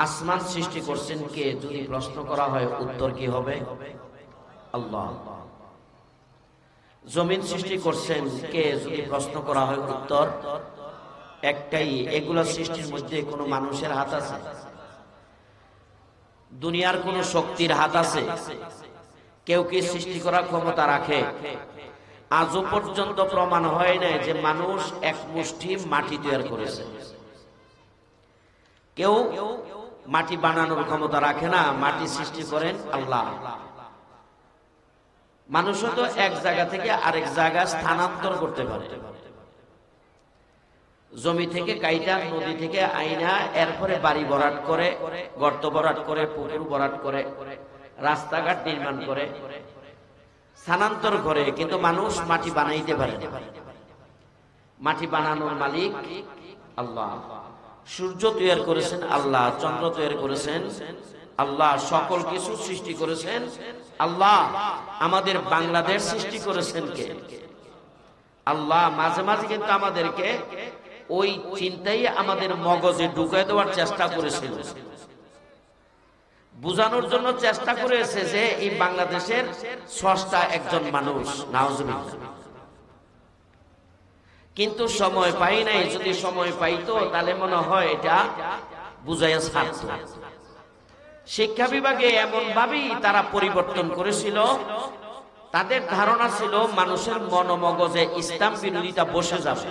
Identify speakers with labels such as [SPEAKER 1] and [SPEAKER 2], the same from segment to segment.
[SPEAKER 1] আসমান সৃষ্টি করছেন কে যদি প্রশ্ন করা হয় উত্তর কি হবে? আল্লাহ। জমিন সৃষ্টি করছেন কে যদি প্রশ্ন করা হয় উত্তর একটাই, এগুলা সৃষ্টির মধ্যে কোনো মানুষের হাত আছে? দুনিয়ার কোন শক্তির হাত আছে? কেউ কি সৃষ্টি করার ক্ষমতা রাখে? আজও পর্যন্ত প্রমাণ হয় না যে মানুষ এক মুষ্টি মাটি তৈরি করেছে। কেউ মাটি বানানোর ক্ষমতা রাখে না, মাটি সৃষ্টি করেন আল্লাহ। মানুষও তো এক জায়গা থেকে আরেক জায়গা স্থানান্তর করতে পারে, জমি থেকে কাইটা, নদী থেকে আইনা, এরপরে বাড়ি ভরাট করে, গর্ত ভরাট করে, পুকুর ভরাট করে, রাস্তাঘাট নির্মাণ করে, স্থানান্তর করে। কিন্তু মানুষ মাটি বানাইতে পারে না। মাটি বানানোর মালিক আল্লাহ। সূর্য তৈরি করেছেন আল্লাহ, চন্দ্র তৈরি করেছেন আল্লাহ, সকল কিছু সৃষ্টি করেছেন আল্লাহ। আমাদের বাংলাদেশ সৃষ্টি করেছেন কে? আল্লাহ। মাঝে মাঝে কিন্তু আমাদেরকে ওই চিন্তাই আমাদের মগজে ঢুকাই দেওয়ার চেষ্টা করেছিল, বুঝানোর জন্য চেষ্টা করেছে যে এই বাংলাদেশের স্রষ্টা একজন মানুষ, নাউজুবিল্লাহ। কিন্তু সময় পাই নাই। যদি সময় পাইতো তাহলে মনে হয় এটা বুঝাইয়া ছাড়তো। শিক্ষা বিভাগে এমন ভাবেই তারা পরিবর্তন করেছিল, তাদের ধারণা ছিল মানুষের মনোমগজে ইসলাম বিরোধিতা বসে যাবে।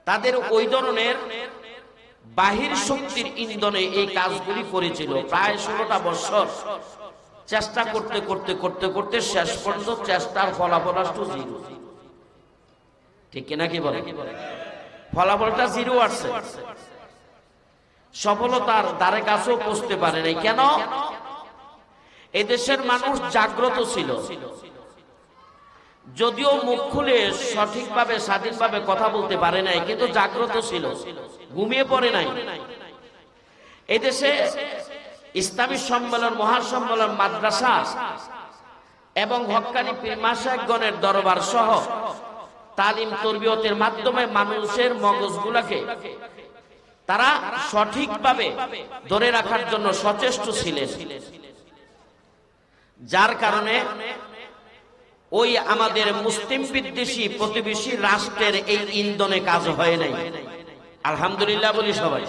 [SPEAKER 1] তাদের ওই ধরনের বাহির শক্তির ইন্ধনে এই কাজগুলি করেছিল। প্রায় 16টা বছর চেষ্টা করতে করতে করতে করতে শেষ পর্যন্ত চেষ্টার ফলাফল আসতো জিরো। ঠিক কিনা কি বলে? ফলাফলটা জিরো আসছে। সফলতার দ্বারে কাছেও পৌঁছতে পারে নাই। কেন? এদেশের মানুষ জাগ্রত ছিল, যদিও মুখ খুলে সঠিকভাবে স্বাধীনভাবে কথা বলতে পারে নাই, কিন্তু জাগ্রত ছিল, ঘুমিয়ে পড়ে নাই। এদেশে ইসলামী সম্মেলন, মহাসম্মেলন, মাদ্রাসা এবং হক্কানি পীর মাশায়েখগণের দরবার সহ তালিম তরবিয়তের মাধ্যমে মানুষের মগজগুলোকে তারা সঠিকভাবে ধরে রাখার জন্য সচেষ্ট ছিলেন, যার কারণে ওই আমাদের মুসলিম বিদ্বেষী প্রতিবেশী রাষ্ট্রের এই ইন্ধনে কাজ হয় নাই। আলহামদুলিল্লাহ বলি সবাই।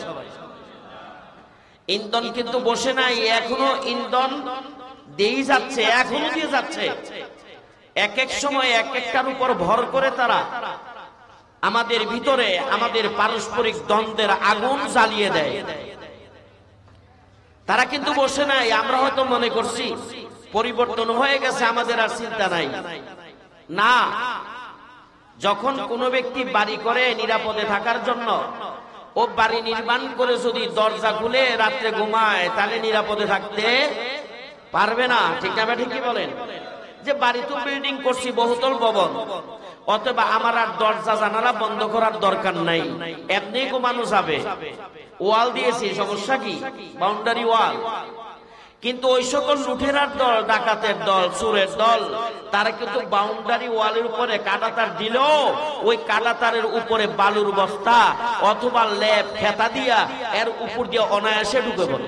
[SPEAKER 1] ইন্ধন কিন্তু বসে নাই, এখনো ইন্ধন দিয়ে যাচ্ছে, এখনো দিয়ে যাচ্ছে। এক এক সময় এক একটার উপর ভর করে তারা আমাদের ভিতরে আমাদের পারস্পরিক দ্বন্দ্বের আগুন জ্বালিয়ে দেয়। তারা কিন্তু বসে নাই। আমরা হয়তো মনে করছি পরিবর্তন হয়ে গেছে, আমাদের আর চিন্তা নাই। না, যখন কোনো ব্যক্তি বাড়ি করে নিরাপদে থাকার জন্য, ও বাড়ি নির্মাণ করে যদি দরজা খুলে রাত্রে ঘুমায়, তাহলে নিরাপদে থাকতে পারবে না। ঠিক না? ঠিকই বলেন যে বাড়ি তো বিল্ডিং করছি, বহুতল ভবন, অথবা আমার আর দরজা জানালা বন্ধ করার দরকার নাই, এমনি ঘুমানো যাবে। ওয়াল দিয়েছি, সমস্যা কি? Boundary wall. কিন্তু ওই সকল লুঠেরার দল, ডাকাতের দল, চোরের দল, তারা কিন্তু বাউন্ডারি ওয়ালের উপরে কাঁটাতার দিল, ওই কাঁটাতারের উপরে বালুর বস্তা অথবা লেপ খেতা দিয়া এর উপর দিয়ে অনায়াসে ঢুকে পড়ে।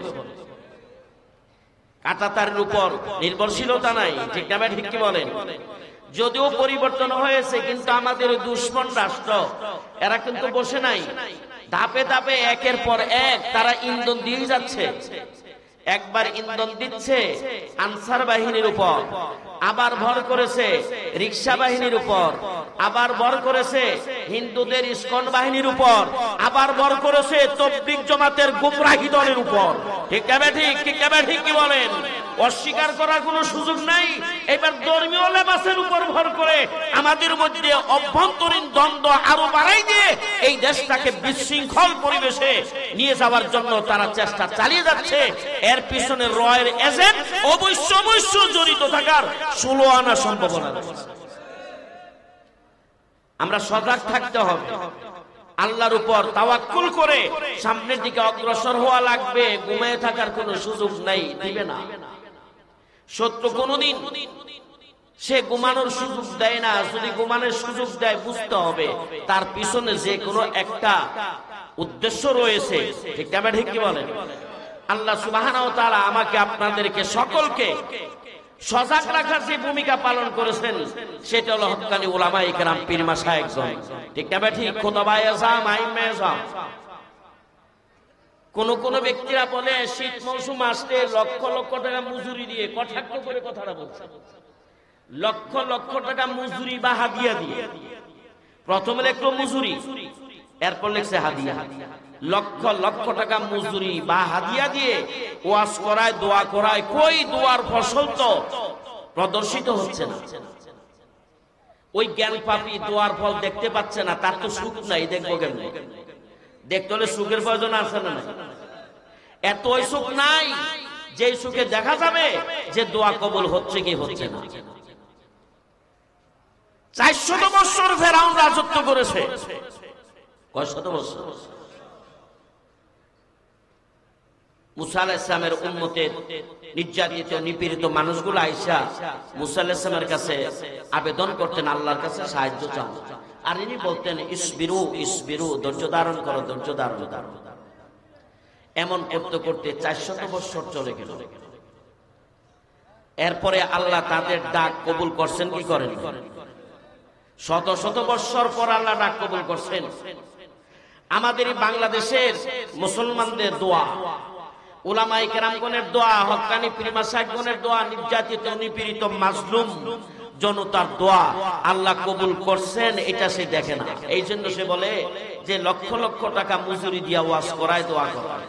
[SPEAKER 1] কাঁটাতারের উপর নির্ভরশীলতা নাই। ঠিক না? ঠিক কি বলেন? যদিও পরিবর্তন হয়েছে, কিন্তু আমাদের দুশ্মন রাষ্ট্র এরা কিন্তু বসে নাই। ধাপে ধাপে একের পর এক তারা ইন্ধন দিয়ে যাচ্ছে। একবার ইন্ধন দিচ্ছে আনসার বাহিনীর উপর, আবার ভর করেছে রিক্সা বাহিনীর উপর, আবার ভর করেছে হিন্দুদের ইসকন বাহিনীর উপর, আবার ভর করেছে তবলিগ জামাতের গুমরাহি দলের উপর। ঠিক না? ঠিক ঠিক কি বলেন? অস্বীকার করার কোনো সুযোগ নাই। এবার ধর্মীয় লেবাসের উপর ভর করে আমাদের মধ্যে অভ্যন্তরীণ দ্বন্দ্ব আরো বাড়াই দিয়ে এই দেশটাকে বিশৃঙ্খল পরিবেশে নিয়ে যাওয়ার জন্য তারা চেষ্টা চালিয়ে যাচ্ছে। এর পিছনে রয়ের এজেন্ট অবশ্য জড়িত থাকার 16 আনা সম্ভাবনা রয়েছে। আমরা সজাগ থাকতে হবে, আল্লাহর উপর তাওয়াক্কুল করে সামনের দিকে অগ্রসর হওয়া লাগবে। ঘুমিয়ে থাকার কোনো সুযোগ নাই, দিবে না। শত্রু কোনদিন সে ঘুমানোর সুযোগ দেয় না। যদি ঘুমানোর সুযোগ দেয়, বুঝতে হবে তার পিছনে যে কোনো একটা উদ্দেশ্য রয়েছে, ঠিক না ঠিক কি বলেন? আল্লাহ সুবহানাহু ওয়া তাআলা আমাকে আপনাদেরকে সকলকে সজাগ রাখার যে ভূমিকা পালন করেছেন সেটা হলো হক্কানি উলামায়ে কেরাম, পীর মাশায়েখগণ, ঠিক না ঠিক? খুতবায়ে আযম, আইম্মে আযম। কোন ব্যক্তিরা বলে শীত মৌসুম আসলে লক্ষ লক্ষ টাকা মজুরি দিয়ে, কটাক্ষ করে কথাটা বলছে, লক্ষ লক্ষ টাকা মজুরি বা হাদিয়া দিয়ে। প্রথমে লিখলো মজুরি, এরপর লিখছে হাদিয়া। লক্ষ লক্ষ টাকা মজুরি বা হাদিয়া দিয়ে ওয়াজ করায়, দোয়া করায়, কই দোয়ার ফসল তো প্রদর্শিত হচ্ছে না। ওই জ্ঞান পাপী দোয়ার ফল দেখতে পাচ্ছে না, তার তো সুখ নাই, দেখবো কেমনে? দেখতে হলে সুখের প্রয়োজন আছে না? এত ওই সুখ নাই যে সুখে দেখা যাবে যে দোয়া কবুল হচ্ছে কি হচ্ছে না। 400 বছর ফেরাউন রাজত্ব করেছে। কয়শত বছর? মুসা আলাইহিস সালামের উম্মতের নির্যাতিত নিপীড়িত মানুষগুলো আইসা মুসা আলাইহিস সালামের কাছে আবেদন করতেন, আল্লাহর কাছে সাহায্য চান। আর ইনি বলতেন ইসবিরু ইসবিরু, ধৈর্য ধারণ করো, ধৈর্য ধারণ করো। এমন করতে করতে 400 বছর চলে গেল। এরপরে আল্লাহ তাদের ডাক কবুল করছেন কি করেন? শত শত বছর পর আল্লাহ ডাক কবুল করছেন। আমাদের এই বাংলাদেশের মুসলমানদের দোয়া, উলামায়ে কেরামগণের দোয়া, হক্কানি পীর মাশায়েখগণের দোয়া, নির্যাতিত নিপীড়িত মাজলুম জনতার দোয়া আল্লাহ কবুল করছেন, এটা সে দেখে না। এই জন্য সে বলে যে লক্ষ লক্ষ টাকা মজুরি দিয়া ওয়াজ করায়, দোয়া করায়।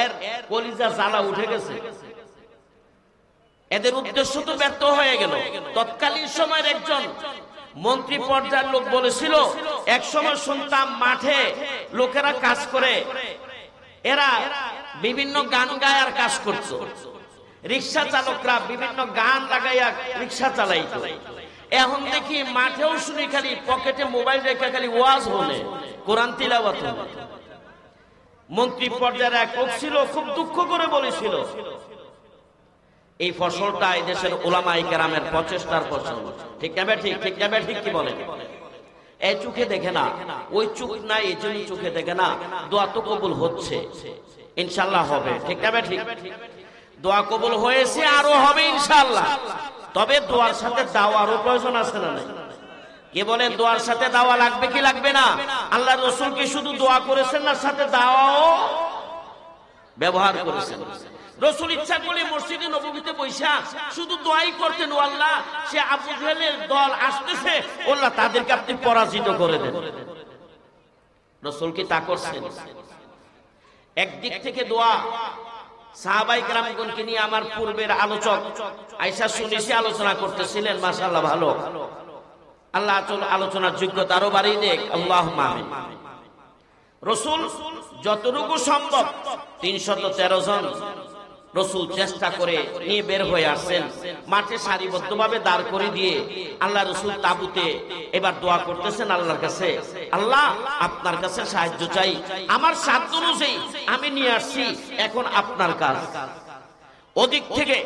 [SPEAKER 1] এর কলিজা জ্বালা উঠে গেছে, এদের উদ্দেশ্য তো ব্যর্থ হয়ে গেল। তৎকালীন সময়ের একজন মন্ত্রী পর্যায়ের লোক বলেছিল, এক সময় শুনতাম মাঠে লোকেরা কাজ করে, এরা বিভিন্ন গান গায় আর কাজ করত। রিক্সা চালকরা বিভিন্ন গান লাগাইয়া রিক্সা চালাইতো। এখন দেখি মাঠেও শুনি খালি পকেটে মোবাইল রেখে খালি ওয়াজ হলে, কোরআন তিলাওয়াত হলে। মন্ত্রী পর্যায়ের এক লোক ছিল, খুব দুঃখ করে বলেছিল, এই ফসলটা এই দেশের উলামায়ে কেরামের প্রচেষ্টার ফসল, ঠিক না ঠিক? ঠিক না ঠিক কি বলেন? এই চোখে দেখে না, ওই চোখ নাই, এই জন্য চোখে দেখে না। দোয়া তো কবুল হচ্ছে, ইনশাআল্লাহ হবে, ঠিক না ঠিক? দোয়া কবুল হয়েছে, আরো হবে ইনশাআল্লাহ। তবে দোয়ার সাথে দাওয়ারও প্রয়োজন আছে না? কে বলেন দোয়ার সাথে দাওয়া লাগবে কি লাগবে না? আল্লাহ রাসূল কি শুধু দোয়া করেছেন না, সাথে দাওয়াও ব্যবহার করেছেন। রাসূল ইচ্ছা করলে মসজিদে নববীতে বৈশা শুধু দোয়াই করতেন, ও আল্লাহ সে আবু জেহেলের দল আসতেছে, আল্লাহ তাদেরকে আপনি পরাজিত করে দেন। রাসূল কি তা করছেন? একদিক থেকে দোয়া, সাহাবায়ে কেরামগণকে নিয়ে আমার পূর্বের আলোচক আয়েশা সুনিসি আলোচনা করতেছিলেন, মাশাআল্লাহ ভালো। আল্লাহ আলোচনার যোগ্যতা আরো বাড়িয়ে দেখ, আল্লাহুম্মা আমিন। রাসূল যতটুকু সম্ভব 313 জন রাসূল চেষ্টা করে নিয়ে বের হয়ে আসছেন। মাঠে সারিবদ্ধভাবে দাঁড় করে দিয়ে আল্লাহ রাসূল তাবুতে এবার দোয়া করতেছেন আল্লাহর কাছে, আল্লাহ আপনার কাছে সাহায্য চাই, আমার সাধ্য অনুযায়ী আমি নিয়ে আসছি, এখন আপনার কাজ। ওদিক থেকে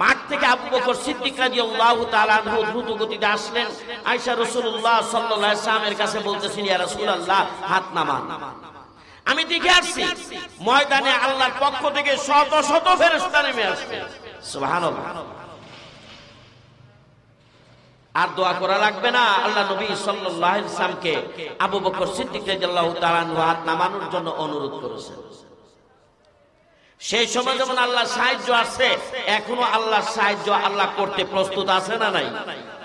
[SPEAKER 1] মাঠ থেকে আবু বকর সিদ্দিক রাদিয়াল্লাহু তাআলা আনহু দ্রুত গতিতে আসলেন। আয়েশা রাসূলুল্লাহ সাল্লাল্লাহু আলাইহি ওয়াসাল্লামের কাছে বলতেছেন, ইয়া রাসূলুল্লাহ হাত নামান। আমি দেখে আসছি ময়দানে আল্লাহর পক্ষ থেকে শত শত ফেরেশতা নেমে আসছে, সুবহানাল্লাহ। আর দোয়া করা লাগবে না। আল্লাহ নবী সাল্লাল্লাহু আলাইহি ওয়াসাল্লামকে আবু বকর সিদ্দিক রাদিয়াল্লাহু তাআলা আনহু হাত নামানোর জন্য অনুরোধ করেছেন। সেই সময় যেমন আল্লাহ সাহায্য আসছে, এখনো আল্লাহ সাহায্য আল্লাহ করতে প্রস্তুত আছে না নাই?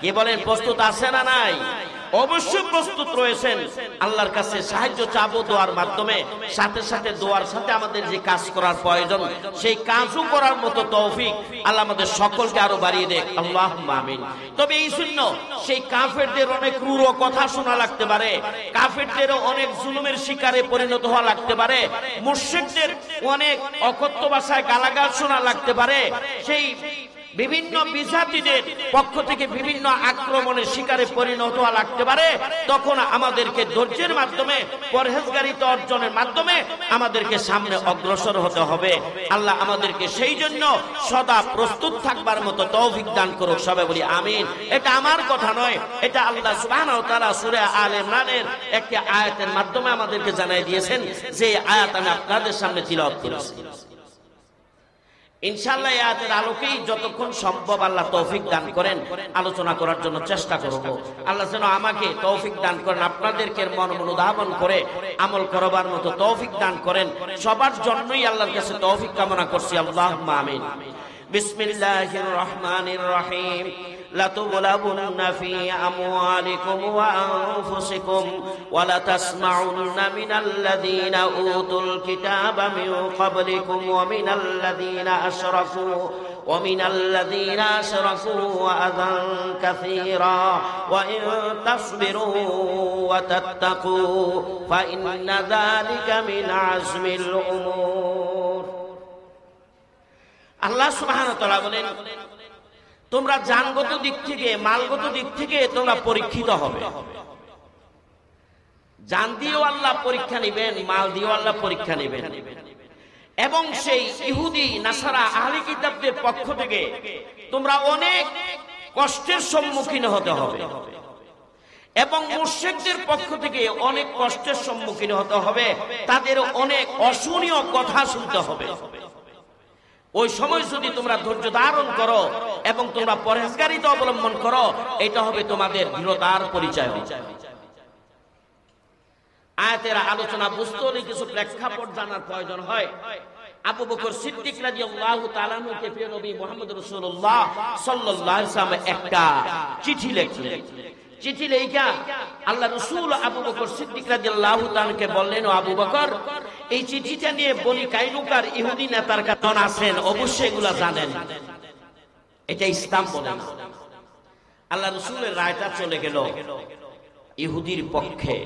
[SPEAKER 1] কি বলেন, প্রস্তুত আছে না নাই? অবশ্যই প্রস্তুত রয়েছেন। আল্লাহর কাছে সাহায্য চাবো দোয়ার মাধ্যমে, সাথে সাথে দোয়ার সাথে আমাদের যে কাজ করার প্রয়োজন সেই কাজও করার মতো তৌফিক আল্লাহ আমাদের সকলকে আরো বাড়িয়ে দেখ, আল্লাহুম্মা আমিন। তবে এই জন্য সেই কাফেরদের অনেক ক্রূর কথা শোনা লাগতে পারে, কাফেরদেরও অনেক জুলুমের শিকারে পরিণত হওয়া লাগতে পারে, মুশরিকদের অনেক অকথ্য ভাষায় গালাগাল শোনা লাগতে পারে, সেই বিভিন্ন বিজাতিদের পক্ষ থেকে বিভিন্ন আক্রমণের শিকারে পরিণত হওয়া লাগতে পারে, তখন আমাদেরকে ধৈর্যের মাধ্যমে, পরহেজগারিতা অর্জনের মাধ্যমে আমাদেরকে সামনে অগ্রসর হতে হবে। আল্লাহ আমাদেরকে সেই জন্য সদা প্রস্তুত থাকবার মতো তৌফিক দান করুক। সবাই বলি আমিন। এটা আমার কথা নয়, এটা আল্লাহ সুবহানাহু ওয়া তাআলা সূরা আলে ইমরানের একটি আয়াতের মাধ্যমে আমাদেরকে জানাই দিয়েছেন, যে আয়াত আমি আপনাদের সামনে তিলাওয়াত করেছি। ইনশাআল্লাহ এই আয়াতের আলোকেই যতক্ষণ সম্ভব আল্লাহ তৌফিক দান করেন আলোচনা করার জন্য চেষ্টা করব। আল্লাহ যেন আমাকে তৌফিক দান করেন, আপনাদেরকে মন অনুধাবন করে আমল করবার মতো তৌফিক দান করেন। সবার জন্যই আল্লাহর কাছে তৌফিক কামনা করছি। আল্লাহুম্মা আমিন। বিসমিল্লাহির রহমানির রহিম। لتبلغن في أموالكم وأنفسكم ولتسمعن من الذين أوتوا الكتاب من قبلكم ومن الذين أشركوا أذى كثيرا وإن تصبروا وتتقوا فإن ذلك من عزم الأمور। আল্লাহ সুবহানাহু ওয়া তাআলা বলেন, তোমরা জানগত দিক থেকে, মালগত দিক থেকে তোমরা পরীক্ষিত হবে। জান দিয়েও আল্লাহ পরীক্ষা নেবেন, মাল দিয়েও আল্লাহ পরীক্ষা নেবেন। এবং সেই ইহুদি নাসারা আহলে কিতাবদের পক্ষ থেকে তোমরা অনেক কষ্টের সম্মুখীন হতে হবে, এবং মুশরিকদের পক্ষ থেকে অনেক কষ্টের সম্মুখীন হতে হবে। তাদের অনেক অশুনীয় কথা শুনতে হবে। ওই সময় যদি তোমরা ধৈর্য ধারণ করো এবং তোমরা পরহেজগারিতা অবলম্বন করো, এটা হবে তোমাদের দৃঢ়তার পরিচয়। আয়াতের আলোচনা বুঝতে হলে কিছু প্রেক্ষাপট জানার প্রয়োজন হয়। আবু বকর সিদ্দিক রাদিয়াল্লাহু তাআলা কে প্রিয় নবী মুহাম্মদ রাসূলুল্লাহ সাল্লাল্লাহু আলাইহি ওয়াসাল্লাম একটা চিঠি লিখলেন। চিঠি লেখা আল্লাহ রাসূল আবু বকর সিদ্দিক রাদিয়াল্লাহু তাআলাকে বললেন, ও আবু বকর, এই চিঠিটা নিয়ে বনি কাইনুকার ইহুদি নেতার কাছে আছেন, অবশ্যই এগুলা জানেন। এটা ইসলাম বলে না। আল্লাহ রাসূলের রায়টা চলে গেল ইহুদির পক্ষে।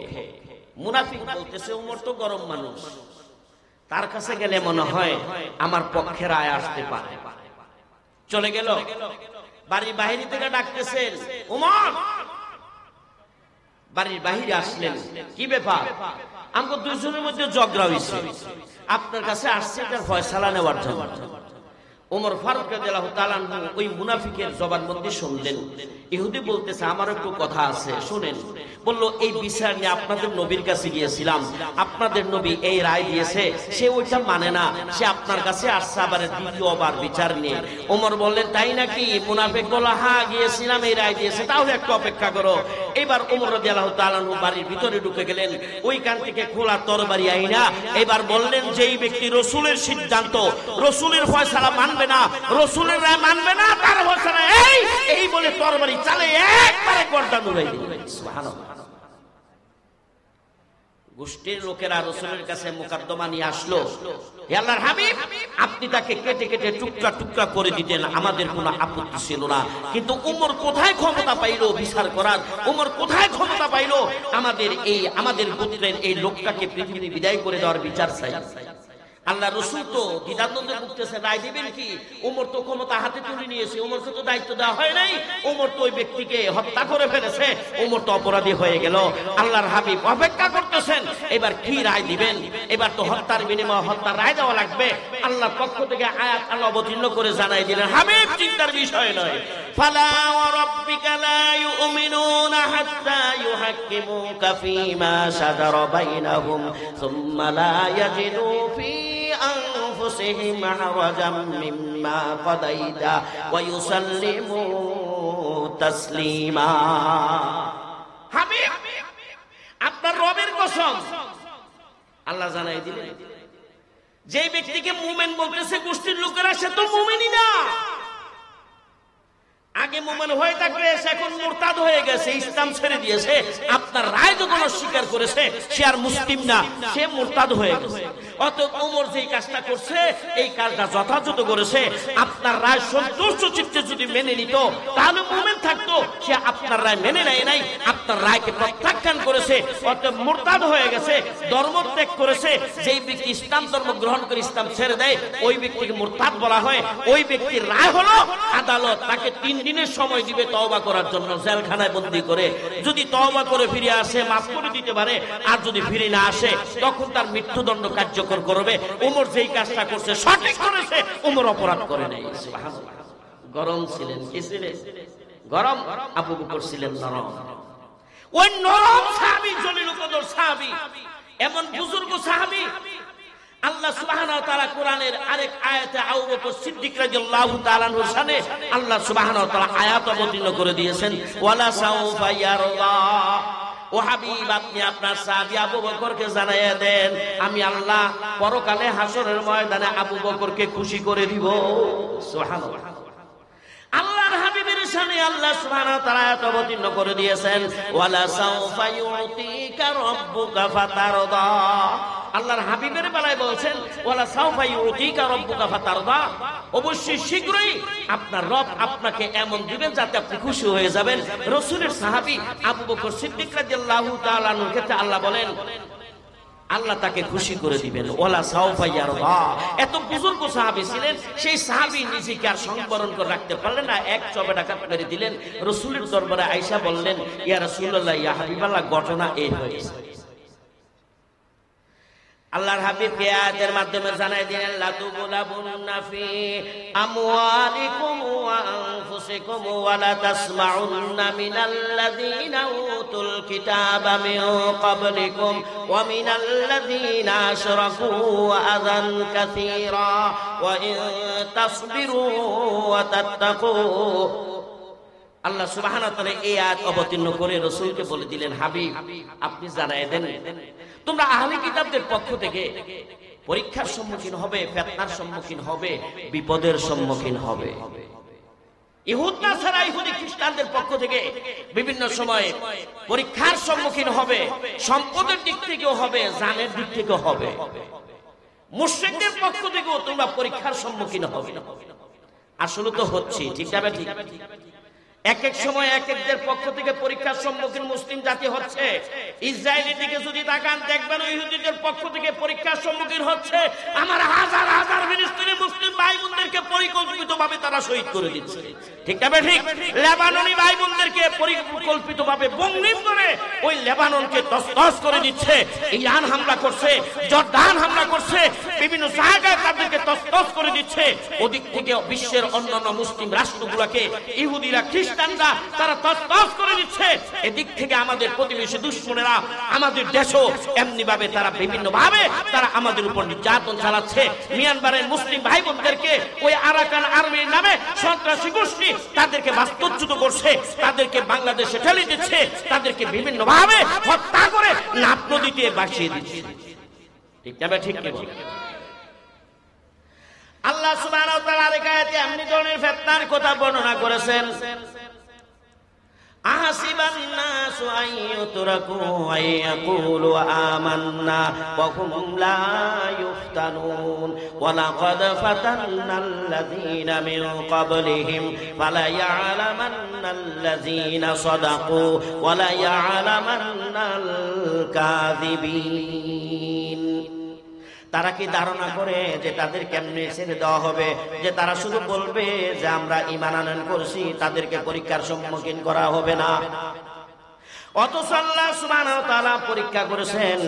[SPEAKER 1] মুনাফিক বলতেছে, ওমর তো গরম মানুষ, তার কাছে গেলে মনে হয় আমার পক্ষে রায় আসতে পারে। চলে গেল, বাড়ির বাহিনী থেকে ডাকতেছেন, ওমর। বাড়ির বাহিরে আসলেন, কি ব্যাপার? আমাকে দুজনের মধ্যে ঝগড়া হয়েছে, আপনার কাছে আসছে তার ফয়সালা নেওয়ার জন্য। ওমর ফারুক রাদিয়াল্লাহু তাআলা ওই মুনাফিকের জবানবন্দি শুনলেন। ইহুদি বলতেছে, আমার একটু কথা আছে, শুনেন। বলল, এই বিচার নিয়ে আপনাদের নবীর কাছে গিয়েছিলাম, আপনাদের নবী এই রায় দিয়েছে, সে ওইটা মানে না, সে আপনার কাছে আসছে আবার দ্বিতীয়বার বিচার নিয়ে। ওমর বললেন, তাই নাকি? মুনাফিক বলল, হ্যাঁ গিয়েছিলাম, এই রায় দিয়েছে, তাহলে একটু অপেক্ষা করো। এবার ওমর রাদিয়াল্লাহু তাআলা বাড়ির ভিতরে ঢুকে গেলেন, ওইখান থেকে খোলা তরবারি আইনা এবার বললেন, যেই ব্যক্তি রসুলের সিদ্ধান্ত, রসুলের ফয়সালা মানবে না, রসুলের রায় মানবে না, তার ফয়সালা এই বলে তরবারি চালে একবারে গর্দান উড়াই দিলেন। সুবহানাল্লাহ। গোষ্ঠীর লোকেরা রসুলের কাছে মোকদ্দমা নিয়ে আসলো, হে আল্লাহর হাবিব, আপনি তাকে কেটে কেটে টুকরা টুকরা করে দিতেন, আমাদের কোনো আপত্তি ছিল না। কিন্তু উমর কোথায় ক্ষমতা পাইলো বিচার করার? উমর কোথায় ক্ষমতা পাইলো আমাদের গোত্রের এই লোকটাকে পৃথিবী বিদায় করে দেওয়ার বিচার চাই? আল্লাহ রসুল তো দ্বিধাদ্বন্দ্বে ভুগতেছে, রায় দিবেন কি? ওমর তো ক্ষমতা হাতে তুলে নিয়েছে, ওমরকে তো দায়িত্ব দেওয়া হয় নাই, ওমর তো ওই ব্যক্তিকে হত্যা করে ফেলেছে, ওমর তো অপরাধী হয়ে গেল। আল্লাহর হাবিব অপেক্ষা করতেছেন, এবার কি রায় দিবেন? এবার তো হত্যার বিনিময়ে হত্যার রায় দেওয়া লাগবে। আল্লাহর পক্ষ থেকে আয়াত আল্লাহ অবতীর্ণ করে জানাই দিলেন, হাবিব চিন্তার বিষয় নয়। ফালা ওয়া রাব্বিকা লা ইউমিনুনা হাত্তা ইউহাক্কিমুকা ফীমা শাজারা বাইনাহুম সুম্মা লা ইয়াজিদু ফী أنفسهم حرجا مما قضيت ويسلموا تسليما। হাবিব, আপনার রবের কসম, আল্লাহ জানাই দিলেন, যে ব্যক্তিকে মুমিন বলতেছে গোষ্ঠীর লোকেরা, সে তো মুমিনই না। আগে মুমিন হয়ে থাকলে এখন মুরতাদ হয়ে গেছে, ইসলাম ছেড়ে দিয়েছে। আপনার রায় যখন অস্বীকার করেছে, সে আর মুসলিম না, সে মুরতাদ হয়ে গেছে। অতএব ওমর যেই কাজটা করছে এই কাজটা যথাযথ করেছে। আপনার রায় সন্তুষ্ট চিত্তে যদি মেনে নিত তাহলে মুমিন থাকতো। সে আপনার রায় মেনে নেয় নাই, আপনার রায়কে প্রত্যাখ্যান করেছে, অতএব মুরতাদ হয়ে গেছে, ধর্ম ত্যাগ করেছে। যেই ব্যক্তি ইসলাম ধর্ম গ্রহণ করে ইসলাম ছেড়ে দেয় ওই ব্যক্তিকে মুরতাদ বলা হয়। ওই ব্যক্তির রায় হলো আদালত তাকে 3 দিনের সময় দিবে তওবা করার জন্য, জেলখানায় বন্দী করে। যদি তওবা করে ফিরে আসে মাফ করে দিতে পারে, আর যদি ফিরে না আসে তখন তার মৃত্যুদণ্ড কার্যকর করবে। ওমর যেই কাজটা করছে সঠিক করেছে, ওমর অপরাধ করে নাই। সুবহানাল্লাহ। গরম ছিলেন, কি ছিলেন? গরম। আবু বকর ছিলেন নরম। ওই নরম সাহাবী, জলিল কদর সাহাবী, এমন বুজুর্গ সাহাবী, আল্লাহ সুবহানাহু ওয়া তাআলা কোরআনের আরেক আয়াতে আবু বকর সিদ্দিক রাদিয়াল্লাহু তাআলা আনহুর শানে আল্লাহ সুবহানাহু ওয়া তাআলা আয়াত অবতীর্ণ করে দিয়েছেন, ওয়ালা সাউফা ইয়ারদা। ও হাবিব, আপনি আপনার সাহাবী আবু বকরকে জানাইয়া দেন আমি আল্লাহ পরকালে হাসরের ময়দানে আবু বকরকে খুশি করে দিব। সুবহানাল্লাহ। আল্লাহর হাবিবের শানে আল্লাহ সুবহানাহু ওয়া তাআলা আয়াত অবতীর্ণ করে দিয়েছেন, ওয়ালা সাউফা ইউতিকা রাব্বুকা ফাতারদা। আল্লাহর হাবিবের বেলায় বলছেন ওয়ালা সাউফা ইউতিকা রাব্বুকা ফাতারদা, অবশ্যই শীঘ্রই আপনার রব আপনাকে এমন দিবেন যাতে আপনি খুশি হয়ে যাবেন। রাসূলের সাহাবী আবু বকর সিদ্দিক রাদিয়াল্লাহু তাআলা আনহুর ক্ষেত্রে আল্লাহ বলেন আল্লাহ তাকে খুশি করে দিবেন, ওয়ালা সাউফা ইয়ারদা। এত বুজুর্গ সাহাবী ছিলেন, সেই সাহাবী নিজেকে আর সংবরণ করে রাখতে পারলেন না, এক চপে ডাকাত মেরে দিলেন। রাসূলের দরবারে আয়েশা বললেন, ইয়া রাসূলুল্লাহ, ইয়া হাবিবাল্লাহ, ঘটনা এই হয়েছে। আল্লাহর হাবিব আয়াতের মাধ্যমে জানাই দিলেন, লা তুবলাবুন্না ফি আমওয়ালিকুম ওয়া আনফুসিকুম ওয়া লা তাসমাউন্না মিনাল্লাযীনা উতুল কিতাবা মিন ক্বাবলিকুম ওয়া মিনাল্লাযীনা আশরাকু আযান কাসীরা ওয়া ইন তাসবিরু ওয়া তাত্তাকু। আল্লাহ সুবহানাহু ওয়া তাআলা এই আয়াত অবতীর্ণ করে রাসূলকে বলে দিলেন, হাবিব আপনি জানাই দেন তোমরা আহলে কিতাবদের পক্ষ থেকে পরীক্ষার সম্মুখীন হবে, ফিতনার সম্মুখীন হবে, বিপদের সম্মুখীন হবে। ইহুদ নাসারা ইহুদি খ্রিস্টানদের পক্ষ থেকে বিভিন্ন সময় পরীক্ষার সম্মুখীন হবে, সম্পদের দিক থেকেও হবে, জানের দিক থেকেও হবে। মুশরিকদের পক্ষ থেকেও তোমরা পরীক্ষার সম্মুখীন হবে। আসলে তো হচ্ছে ঠিক না? ঠিক। এক এক সময় এক একদের পক্ষ থেকে পরীক্ষার সম্মুখীন মুসলিম জাতি হচ্ছে। ইসরায়েলের দিকে যদি তাকান দেখবেন ইহুদিদের পক্ষ থেকে পরীক্ষার সম্মুখীন হচ্ছে। আমার হাজার হাজার ফিলিস্তিনি মুসলিম ভাই বোনদেরকে পরিকল্পিতভাবে তারা শহীদ করে দিচ্ছে, ঠিক না? ঠিক। লেবাননি ভাই বোনদেরকে পরিকল্পিতভাবে বঙ্গিম করে ওই লেবাননকে তছনছ করে দিচ্ছে। ইরান হামলা করছে, জর্দান হামলা করছে, বিভিন্ন জায়গায় তাদেরকে তছনছ করে দিচ্ছে। ওদিক থেকে বিশ্বের অন্যান্য মুসলিম রাষ্ট্রগুলোকে ইহুদিরা খ্রিস্টানরা তারা তছনছ করে দিচ্ছে। এদিক থেকে আমাদের প্রতিবেশী দুশমনেরা আমাদের দেশও এমনি ভাবে তারা বিভিন্ন ভাবে তারা আমাদের উপর নির্যাতন চালাচ্ছে। মিয়ানমারের মুসলিম ভাই বোনদেরকে ওই আরাকান আর্মির নামে সন্ত্রাসী গোষ্ঠী তাদেরকে বাস্তুচ্যুত করছে, তাদেরকে বাংলাদেশে ঠেলে দিচ্ছে, তাদেরকে বিভিন্ন ভাবে হত্যা করে নাপ নদীতে ভাসিয়ে দিচ্ছে, ঠিক না? ঠিক কি বল? আল্লাহ সুবহানাহু ওয়া তাআলা এই আয়াতে এমনি ধরনের ফিতনার কথা বর্ণনা করেছেন। আহাসিবান নাসু আইয়ুতরাকু আইয়াকুলু আমান্না ওয়া হুম লা ইফতানুন ওয়া লাকাদ ফাতান্নাল্লাযীনা মিন ক্বাবলিহিম ফালা ইয়ালামান্নাল্লাযীনা সাদাকু ওয়া লা ইয়ালামান্নাল কাযিবিন। তারা কি ধারণা করে যে তাদের কেমনে ছেড়ে দেওয়া হবে, যে তারা শুধু বলবে যে আমরা ঈমান আনয়ন করছি, তাদেরকে পরীক্ষার সম্মুখীন করা হবে না? অথচ আল্লাহ সুবহানাহু ওয়া তাআলা পরীক্ষা করেছেন,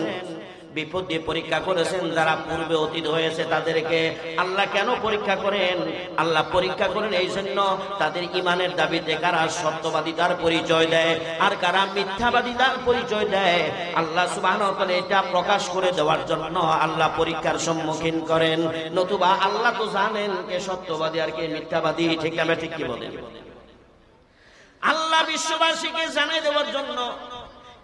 [SPEAKER 1] বিপদ দিয়ে পরীক্ষা করেছেন যারা পূর্বে অতীত হয়েছে তাদেরকে। আল্লাহ কেন পরীক্ষা করেন? আল্লাহ পরীক্ষা করেন এই জন্য তাদের ইমানের দাবিতে কারা সত্যবাদিতার পরিচয় দেয় আর কারা মিথ্যাবাদিতার পরিচয় দেয়। আল্লাহ সুবহানাহু ওয়া তাআলা এটা প্রকাশ করে দেওয়ার জন্য আল্লাহ পরীক্ষার সম্মুখীন করেন। নতুবা আল্লাহ তো জানেন কে সত্যবাদী আর কে মিথ্যাবাদী, ঠিক না? ঠিক কি বলেন? আল্লাহ বিশ্ববাসীকে জানিয়ে দেওয়ার জন্য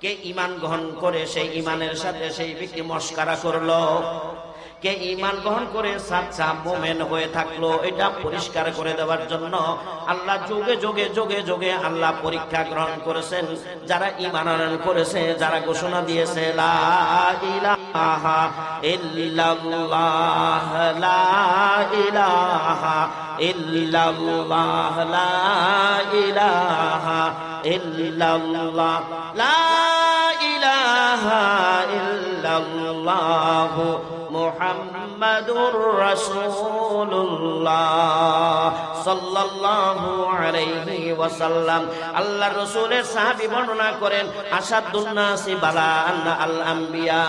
[SPEAKER 1] কে ঈমান গ্রহণ করে সেই ঈমানের সাথে সেই ব্যক্তি মস্কারা করলো, কে ঈমান গ্রহণ করে সাচ্চা মুমিন হয়ে থাকলো এটা পরিষ্কার করে দেওয়ার জন্য আল্লাহ যুগে যুগে যুগে যুগে আল্লাহ পরীক্ষা গ্রহণ করেছেন। যারা ঈমান আনয়ন করেছে, যারা ঘোষণা দিয়েছে লা ইলাহা ইল্লাল্লাহ, লা ইলাহা ইল্লাল্লাহ, লা ইলাহা ইল্লাল্লাহ, লা ইলাহা ইল্লাল্লাহ মুহাম্মাদুর রাসূলুল্লাহ সাল্লাল্লাহু আলাইহি ওয়াসাল্লাম। আল্লাহর রাসূলের সাহাবী বর্ণনা করেন, আসাদুন নাসি বালাআন আল আম্বিয়া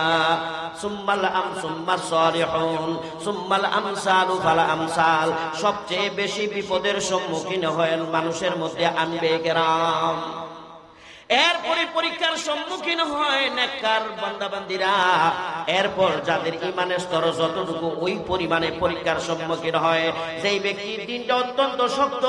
[SPEAKER 1] সুম্মাল সুম্মাস সালিহুন সুম্মাল আমসালু ফাল আমসাল। সবচেয়ে বেশি বিপদের সম্মুখীন হয় মানুষের মধ্যে আম্বিয়া কেরাম। এরপরে পরীক্ষার সম্মুখীন হয় নেককার বান্দাবান্দিরা। এরপর যাদের ঈমানের স্তর যতটুকু ওই পরিমাণে পরীক্ষার সম্মুখীন হয়। যেই ব্যক্তির দিনটা অত্যন্ত শক্ত,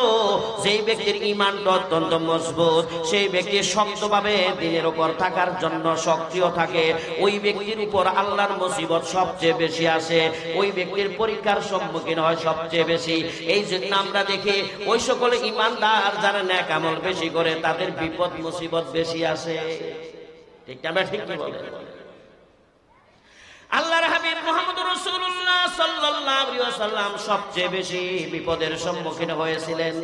[SPEAKER 1] যেই ব্যক্তির ঈমানটা অত্যন্ত মজবুত, সেই ব্যক্তি শক্তভাবে দিনের উপর থাকার জন্য সক্রিয় থাকে, ওই ব্যক্তির উপর আল্লাহর মুসিবত সবচেয়ে বেশি আসে, ওই ব্যক্তির পরীক্ষার সম্মুখীন হয় সবচেয়ে বেশি। এই জন্য আমরা দেখি ওই সকল ঈমানদার যারা নেক আমল বেশি করে তাদের বিপদ মুসিবত বেশি আসে। ঠিক না? ঠিক কি বলে? আল্লাহর হাবিব মুহাম্মদুর রাসূলুল্লাহ সাল্লাল্লাহু আলাইহি ওয়াসাল্লাম সবচেয়ে বেশি বিপদের সম্মুখীন হয়েছিলেন।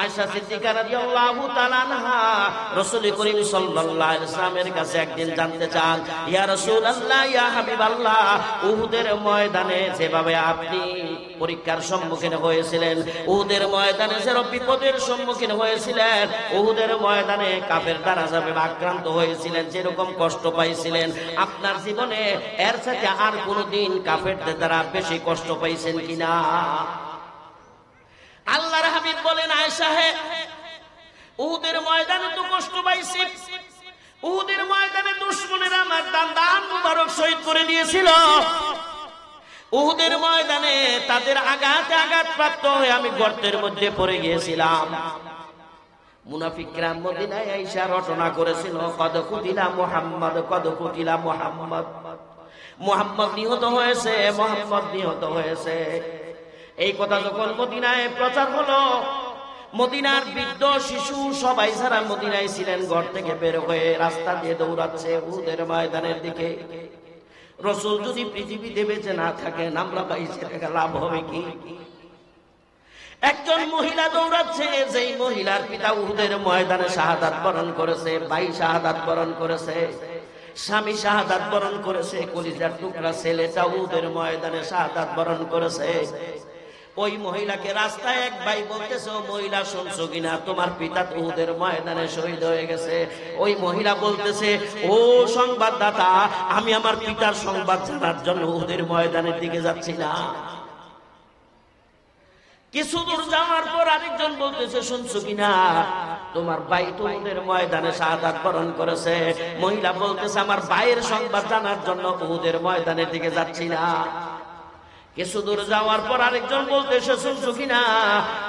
[SPEAKER 1] আয়েশা সিদ্দিকা রাদিয়াল্লাহু তাআলা আনহা রাসূল করিম সাল্লাল্লাহু আলাইহি ওয়াসাল্লামের কাছে একদিন জানতে চান, ইয়া রাসূলুল্লাহ, ইয়া হাবিবাল্লাহ, উহুদের ময়দানে যেভাবে আপনি পরীক্ষার সম্মুখীন হয়েছিলেন, উহুদের ময়দানে যে বিপদের সম্মুখীন হয়েছিলেন, উহুদের ময়দানে কাফের দ্বারা যেভাবে আক্রান্ত হয়েছিলেন, যেরকম কষ্ট পাইছিলেন, আপনার জীবনে এর সাথে আর কোনদিন কাফেরদের দ্বারা বেশি কষ্ট পাইছেন কিনা? আল্লাহর হাবিব বলেন, আয়েশা হে, উহুদের ময়দানে তো কষ্ট পাইছি। উহুদের ময়দানে দুশমনেরা আমার দান মুবারক শহীদ করে দিয়েছিল। উহুদের ময়দানে তাদের আঘাতে আঘাতপ্রাপ্ত হয়ে আমি গর্তের মধ্যে পড়ে গিয়েছিলাম। মুনাফিকরা মদিনায় আয়েশা রটনা করেছিল, কদ কুতিলা মুহাম্মদ, কদ কুতিলা মুহাম্মদ, মুহাম্মদ নিহত হয়েছে, মুহাম্মদ নিহত হয়েছে। এই কথা যখন মদিনায় প্রচার হলো, মদিনার বৃদ্ধ শিশু সবাই যারা মদিনায় ছিলেন ঘর থেকে বের হয়ে রাস্তা দিয়ে দৌড়াচ্ছে উহুদের ময়দানের দিকে। রাসূল যদি পৃথিবীতে বেঁচে না থাকেন, আমরা বাইসে থাকা লাভ হবে কি? একজন মহিলা দৌড়াচ্ছে, যেই মহিলার পিতা উহুদের ময়দানে শাহাদাত বরণ করেছে, ভাই শাহাদাত বরণ করেছে, স্বামী শাহাদাত বরণ করেছে, কলিজার টুকরা ছেলেটা উহুদের ময়দানে শাহাদাত বরণ করেছে। ওই মহিলাকে রাস্তায় এক ভাই বলতেছে, ও মহিলা শুনছো কিনা, তোমার পিতা উহুদের ময়দানে শহীদ হয়ে গেছে। ওই মহিলা বলতেছে, ও সংবাদদাতা, আমি আমার পিতার সংবাদ জানার জন্য উহুদের ময়দানের দিকে যাচ্ছি না। কিছু দূর যাওয়ার পর আরেকজন বলতেছে, শুনছো কিনা, তোমার ভাই তো উহুদের ময়দানে শাহাদাত বরণ করেছে। মহিলা বলতেছে, আমার ভাইয়ের সংবাদ জানার জন্য উহুদের ময়দানের দিকে যাচ্ছি না। কিছু দূর যাওয়ার পর আরেকজন বলতেছে, শুনছো কিনা,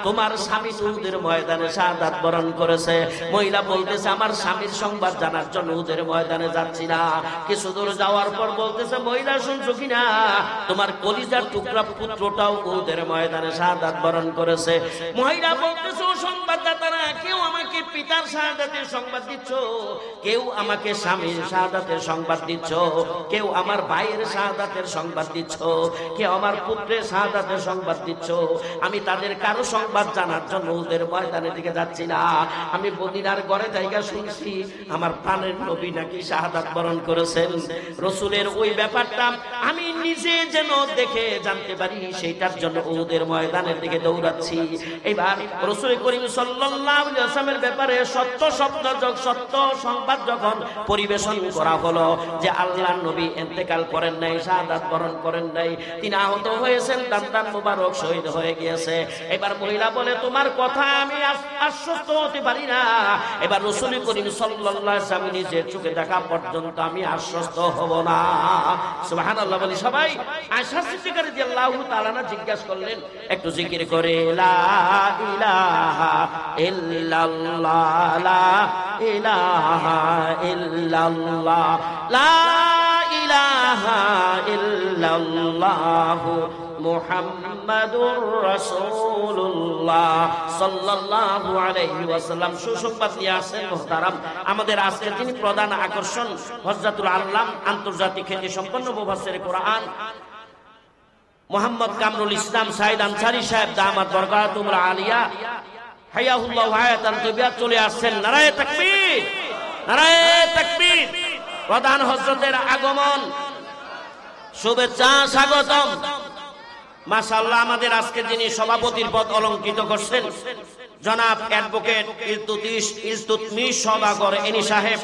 [SPEAKER 1] তোমার স্বামী উহুদের ময়দানে শাহাদাত বরণ করেছে। মহিলা বলতেছে, আমার স্বামীর সংবাদ জানার জন্য উহুদের ময়দানে যাচ্ছি না। কিছু দূর যাওয়ার পর বলতেছে, মহিলা শুনছো কিনা, তোমার কলিজার টুকরা পুত্রটাও উহুদের ময়দানে শাহাদাত বরণ করেছে। মহিলা বলতেছে, ও সংবাদদাতারা, কেউ আমাকে পিতার শাহাদাতের সংবাদ দিচ্ছ, কেউ আমাকে স্বামীর শাহাদাতের সংবাদ দিচ্ছ, কেউ আমার ভাইয়ের শাহাদাতের সংবাদ দিচ্ছ, কেউ আমার পুত্রের শাহাদাতের সংবাদ দিচ্ছ। আমি তাদের কারো সংবাদ জানার জন্য উহুদের ময়দানের দিকে যাচ্ছি না। আমি মদিনার ঘরে জায়গা শুনছি আমার প্রাণের নবী নাকি শাহাদাত বরণ করেছেন। রাসূলের ওই ব্যাপারটা আমি নিজে যেন দেখে জানতে পারি, সেইটার জন্য উহুদের ময়দানের দিকে দৌড়াচ্ছি। এবার রাসূল করিম সাল্লাল্লাহু আলাইহি ওয়াসাল্লামের ব্যাপারে সত্য সংবাদ যখন পরিবেশন করা হলো যে আল্লাহর নবী ইন্তেকাল করেন নাই, শাহাদাত বরণ করেন নাই, তিনি আহত হয়েছেন, দান মুবারক শহীদ হয়ে গিয়েছে। এবার মহিলা বলে, তোমার কথা আমি আশ্বস্ত হতে পারি না। এবার রাসূল করিম সাল্লাল্লাহু আলাইহি ওয়াসাল্লাম নিজের চোখে দেখা পর্যন্ত আমি আশ্বস্ত হব না। সুবহানাল্লাহ বলি সবাই। আয়েশা সিদ্দিকা রাদিয়াল্লাহু তাআলা জিজ্ঞাসা করলেন, একটু জিকির করে লা ইলাহা ইল্লাল্লাহ, লা ইলাহা ইল্লাল্লাহ, লা ইলাহা ইল্লাল্লাহ। ইল্লাল্লাহু মুহাম্মাদুর রাসূলুল্লাহ সাল্লাল্লাহু আলাইহি ওয়াসাল্লাম। সুসংবাদ নিয়ে আসেন মুহতারাম। আমাদের আজকে তিনি প্রধান আকর্ষণ হযরতুল আল্লাম আন্তর্জাতিক খ্যাতি সম্পন্ন মুফাসসির কোরআন মুহাম্মদ কামরুল ইসলাম সাইদ আনসারী সাহেব দামাত বরকাতুল আলিয়া হায়াহুল্লাহ হায়াতান তাইয়্যিবা চলে আসছেন। নারায়ে তাকবীর, নারায়ে তাকবীর। প্রধান হযরতের আগমন, শুভেচ্ছা, স্বাগতম। মাশাআল্লাহ, আমাদের আজকে যিনি সভাপতির পদ অলংকৃত করছেন জনাব অ্যাডভোকেট ইলতুৎমিশ সওদাগর এনি সাহেব,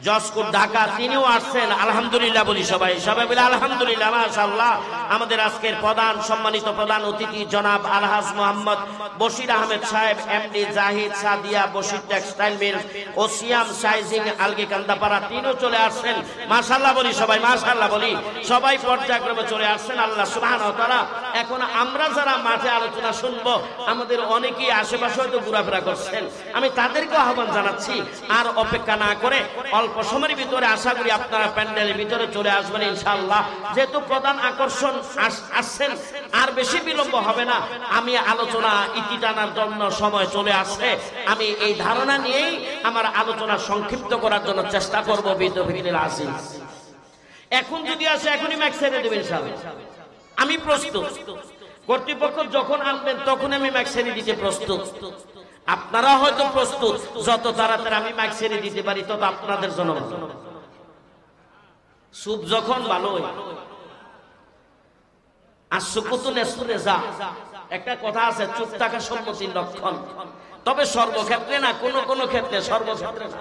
[SPEAKER 1] জজকোট ঢাকা, তিনিও আসছেন। আলহামদুলিল্লাহ বলি সবাই, সবাই বলে আলহামদুলিল্লাহ। মাশাআল্লাহ, আমাদের আজকের প্রধান সম্মানিত প্রধান অতিথি জনাব আলহাজ Mohammad Bashir Ahmed Saheb, MD Zahid Sadia Bashir textile mill ও সিয়াম সাইজিং আলগি কান্দাপাড়া, তিনিও চলে আসছেন। মাশাআল্লাহ বলি সবাই, মাশাআল্লাহ বলি সবাই। পর্যায়ক্রমে চলে আসছেন। আল্লাহ সুবহানাহু ওয়া তাআলা, এখন আমরা যারা মাঠে আলোচনা শুনবো, আমাদের অনেকেই আশেপাশে হয়তো ঘোরাফেরা করছেন, আমি তাদেরকে আহ্বান জানাচ্ছি আর অপেক্ষা না করে অল্প সময়ের ভিতরে আশা করি আপনারা প্যান্ডেলের ভিতরে চলে আসবেন ইনশাআল্লাহ। যেহেতু প্রধান আকর্ষণ আসছেন, আর বেশি বিলম্ব হবে না। আমি আলোচনা ইতি টানার জন্য সময় চলে আসছে, আমি এই ধারণা নিয়েই আমার আলোচনা সংক্ষিপ্ত করার জন্য চেষ্টা করবো। বিদ্যুৎ আসি এখন যদি আসে এখনই ম্যাক্স ছেড়ে দেবেন ইনশাআল্লাহ। আমি প্রস্তুত, কর্তৃপক্ষ যখন আনবেন তখন আমি ম্যাক্স ছেড়ে দিতে প্রস্তুত। আপনারা হয়তো প্রস্তুত, যত তাড়াতাড়ি আমি মাইক ছেড়ে দিতে পারি তত আপনাদের জন্য ভালো। সুপ যখন ভালো আর সুকুতু নেসুরে যা, একটা কথা আছে, চুপ থাকা সম্মতির লক্ষণ। তবে সর্বক্ষেত্রে না, কোন কোন ক্ষেত্রে, সর্বক্ষেত্রে না।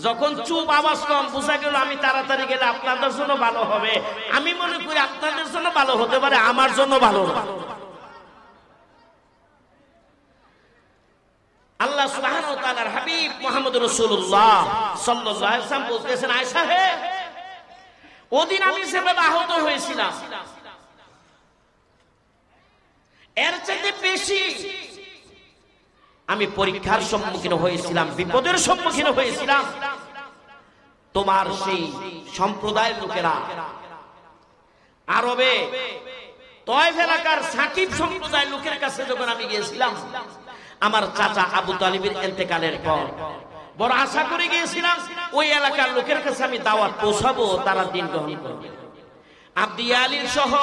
[SPEAKER 1] যখন চুপ আওয়াজ কম, বুঝা গেল আমি তাড়াতাড়ি গেলে আপনাদের জন্য ভালো হবে। আমি মনে করি আপনাদের জন্য ভালো হতে পারে, আমার জন্য ভালো না। আল্লাহ সুবহানাহু ওয়া তাআলার হাবিব মুহাম্মদ রাসূলুল্লাহ সাল্লাল্লাহু আলাইহি ওয়াসাল্লাম বলতেছেন, আয়েশা হে, ওদিন আমি যেভাবে আহত হয়েছিলাম এর চাইতে বেশি আমি পরীক্ষার সম্মুখীন হয়েছিলাম, বিপদের সম্মুখীন হয়েছিলাম তোমার সেই সম্প্রদায়ের লোকেরা। আরবে তয়েফ এলাকার সাকিব সম্প্রদায়ের লোকের কাছে যখন আমি গিয়েছিলাম, আমার চাচা আবু তালিবের ইন্তেকালের পর বড় আশা করে গিয়েছিলাম ওই এলাকার লোকের কাছে আমি দাওয়াত পৌঁছাবো, তারা দিন গ্রহণ করবে। আব্দি আলীর সহ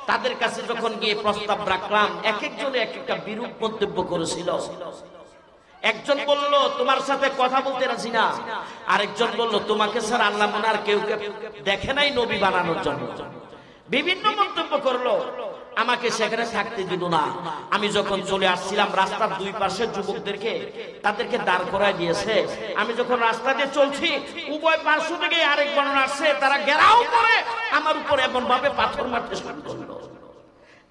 [SPEAKER 1] তাদের কাছে যখন গিয়ে প্রস্তাব রাখলাম, এক একজনে এক একটা বিরূপ মন্তব্য করেছিল। একজন বলল তোমার সাথে কথা বলতে রাজি না, আরেকজন বলল তোমাকে স্যার আল্লাহ মনে আর কেউ দেখে নাই নবী বানানোর জন্য। বিভিন্ন মন্তব্য করলো, আমাকে সেখানে থাকতে দিল না। আমি যখন চলে আসছিলাম, রাস্তার দুই পাশে যুবকদেরকে তাদেরকে দাঁড় করায় দিয়েছে। আমি যখন রাস্তা দিয়ে চলছি, উভয় পার্শ্ব থেকে আরেক বর্ণনা আসছে, তারা ঘেরাও করে আমার উপর এমন ভাবে পাথর মারতে শুরু করলো।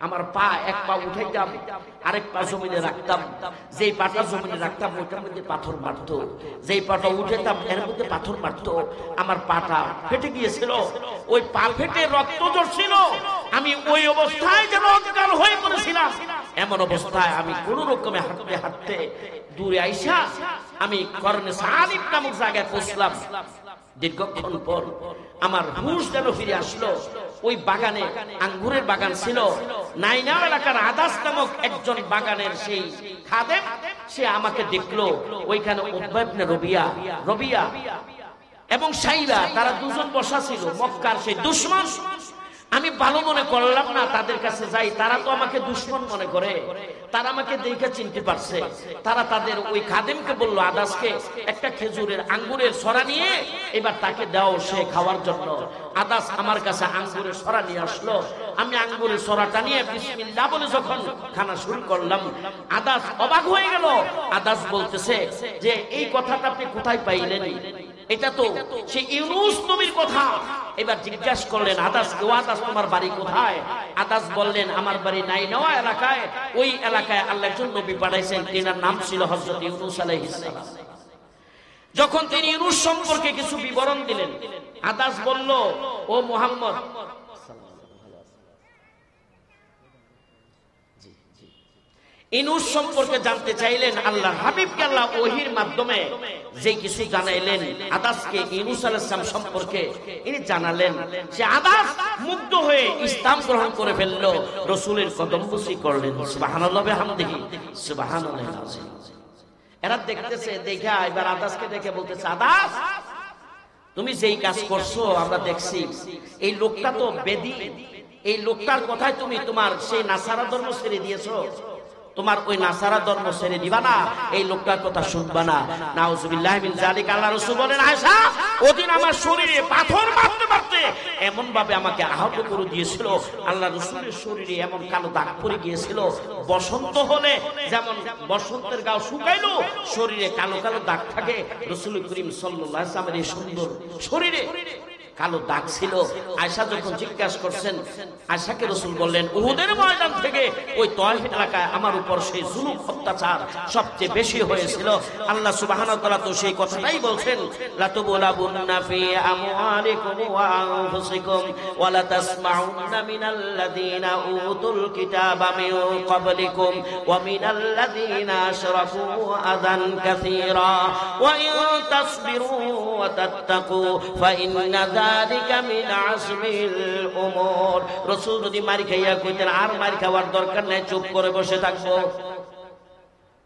[SPEAKER 1] আমার পা, এক পা উঠাইতাম, আরেক পা জমিনে রাখতাম। যেই পাটা জমিনে রাখতাম ওইটার মধ্যে পাথর মারতো, যেই পাটা উঠাইতাম এর মধ্যে পাথর মারতো। আমার পাটা ফেটে গিয়েছিল, ওই পা ফেটে রক্ত ঝরছিল। আমি ওই অবস্থায় যেন অজ্ঞান হয়ে পড়েছিলাম। এমন অবস্থায় আমি কোন রকমে হাঁটতে হাঁটতে দূরে আইসা আমি করনে সালিম নামক জায়গায় পৌঁছলাম। দীর্ঘক্ষণ পর আমার হুঁশ যেন ফিরে আসলো। ওই বাগানে আঙ্গুরের বাগান ছিল। নাইনা এলাকার আদাস নামক একজন বাগানের সেই খাদেম, সে আমাকে দেখলো। ওইখানে উতবা ইবনে রবিয়া এবং সাইবা, তারা দুজন বসা ছিল। মক্কার সেই দুশমন। আমি ভালো মনে করলাম না তাদের কাছে যাই, তারা তো আমাকে দুশমন মনে করে। তারা আমাকে দেখে চিনতে পারছে। তারা তাদের ওই খাদেমকে বললো, আদাসকে একটা খেজুরের আঙ্গুরের ছড়া নিয়ে এবার তাকে দাও সে খাওয়ার জন্য। আদাস আমার কাছে আঙ্গুরের ছড়া নিয়ে আসলো। আমি আঙ্গুরের ছড়াটা নিয়ে বিসমিল্লাহ বলে যখন খানা শুরু করলাম, আদাস অবাক হয়ে গেল। আদাস বলতেছে যে এই কথাটা আপনি কোথায় পাইলেন? এটা তো সেই ইউনূস নবীর কথা। এবার জিজ্ঞাসা করলেন আদাসকে, ও আদাস তোমার বাড়ি কোথায়? আদাস বললেন আমার বাড়ি নাইনাওয়া এলাকায়। ওই এলাকায় আল্লাহ একজন নবী পাঠাইছেন, তিনার নাম ছিল হযরত ইউনূস আলাইহিস সালাম। যখন তিনি ইউনূস সম্পর্কে কিছু বিবরণ দিলেন, আদাস বলল, ও মুহাম্মদ, ইউনূস সম্পর্কে জানতে চাইলেন, আল্লাহর হাবিবকে আল্লাহ ওহীর মাধ্যমে যে কিছু জানাইলেন, আদাসকে ইউনূস আলাইহিস সালাম সম্পর্কে ইনি জানালেন। সে আদাস মুগ্ধ হয়ে ইসলাম গ্রহণ করে ফেলল, রাসূলের কদমবুসি করলেন। সুবহানাল্লাহ বিহামদিহি সুবহানাল্লাহিল আযীম। এরা দেখতেছে, দেখা এবার আদাসকে দেখে বলতেছে, আদাস তুমি যেই কাজ করছো আমরা দেখছি, এই লোকটা তো বেদী, এই লোকটার কথায় তুমি তোমার সেই নাসারা ধর্ম ছেড়ে দিয়েছো, তোমার ওই নাসারা ধর্ম ছেড়ে দিবা না, এই লোকটার কথা শুনবা না। নাউজুবিল্লাহি মিন যালিক। আল্লাহ রাসূল বলেন, আয়েশা ওদিন আমার শরীরে পাথর মারতে মারতে এমন ভাবে আমাকে আহত করে দিয়েছিল, আল্লাহ রাসূলের শরীরে এমন কালো দাগ পড়ে গিয়েছিল, বসন্ত হলে যেমন বসন্তের গাও শুকাইলো শরীরে কালো কালো দাগ থাকে, রাসূল করিম সাল্লাল্লাহু আলাইহি ওয়াসাল্লামের এই সুন্দর শরীরে কালো দাগ ছিল। আয়েশা যখন জিজ্ঞাসা করছেন, আয়েশাকে রাসূল বললেন, উহুদের ময়দান থেকে ওই তায়েফ এলাকায় আমার উপর সেই জুলুম অত্যাচার সবচেয়ে বেশি হয়েছিল। আল্লাহ সুবহানাহু ওয়া তাআলা তো সেই কথাটাই বলছেন, লা তুবলাবুন্না ফি আমওয়ালিকুম ওয়া আনফুসিকুম ওয়া লা তাসমাউন্না মিনাল্লাযীনা উতুল কিতাবা মিন ক্বাবলিকুম ওয়া মিনাল্লাযীনা আশরাকু আযান কাসীরা ওয়া ইন তাসবিরু ওয়া তাত্তাকু ফা ইন্না যালিকা মিন আযমিল উমুর। রাসূল যদি মারি খাইয়া কইতেন আর মারি খাওয়ার দরকার নাই, চুপ করে বসে থাকবো।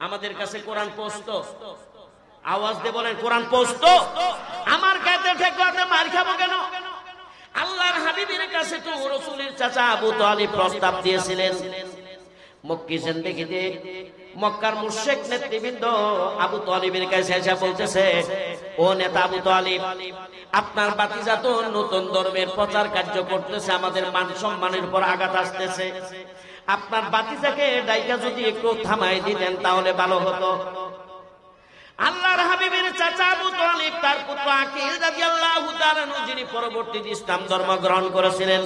[SPEAKER 1] আমাদের কাছে কোরআন পৌঁছতো, আওয়াজ দিয়ে বলেন কোরআন পৌঁছতো, আমার কাছে ঠেকাতে মারি খাবো কেন? আল্লাহর হাবিবের কাছে তো রাসূলের চাচা আবু তালিব প্রস্তাব দিয়েছিলেন, মক্কি জিন্দেগিতে মক্কার মুশরিক নেতৃবৃন্দ আবু তালিবের কাছে এসে বলতেছে, ও নেতা আবু তালিব, আপনার ভাতিজা তো নতুন ধর্মের প্রচার কার্য করতেছে, আমাদের মান সম্মানের উপর আঘাত আসতেছে, আপনার ভাতিজাকে ডাইকা যদি একটু থামাই দিতেন তাহলে ভালো হতো। আল্লাহর হাবিবের চাচা আবু তালিব তার পুত্র আকিল রাদিয়াল্লাহু তাআলা আনহু, যিনি পরবর্তীতে ইসলাম ধর্ম গ্রহণ করেছিলেন,